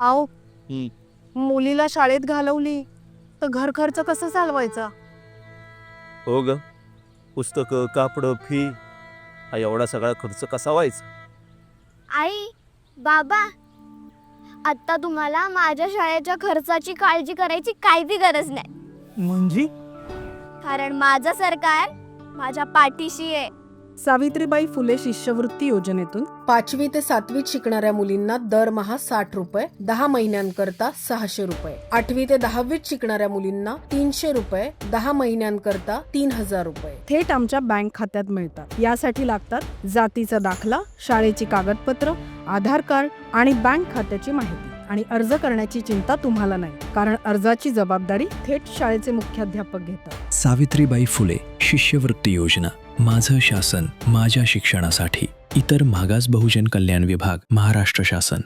आओ मुलीला शाळेत घालवली तर घर खर्च कसं चालवायचा? हो ग, पुस्तकं, कापडं, फी हा एवढा सगळा खर्च कसा व्हायचा? आई, बाबा, आता तुम्हाला माझ्या शाळेच्या खर्चाची काळजी करायची काहीच गरज नाही, म्हणजे कारण माझं सरकार माझ्या पाठीशी आहे. सावित्रीबाई फुले शिष्यवृत्ती योजनेतून 5वी ते 7वीत शिकणाऱ्या मुलींना दरमहा 60 रुपये, 10 महिन्यांकरता 600 रुपये. 8वी ते 10वीत शिकणाऱ्या मुलींना 300 रुपये, 10 महिन्यांकरता 3000 रुपये थेट आमच्या बँक खात्यात मिळतात. यासाठी लागतात जातीचा दाखला, शाळेची कागदपत्र, आधार कार्ड आणि बँक खात्याची माहिती. आणि अर्ज करण्याची चिंता तुम्हाला नाही, कारण अर्जाची जबाबदारी थेट शाळेचे मुख्याध्यापक घेतात. सावित्रीबाई फुले शिष्यवृत्ती योजना, माझं शासन माझ्या शिक्षणासाठी. इतर मागास बहुजन कल्याण विभाग, महाराष्ट्र शासन.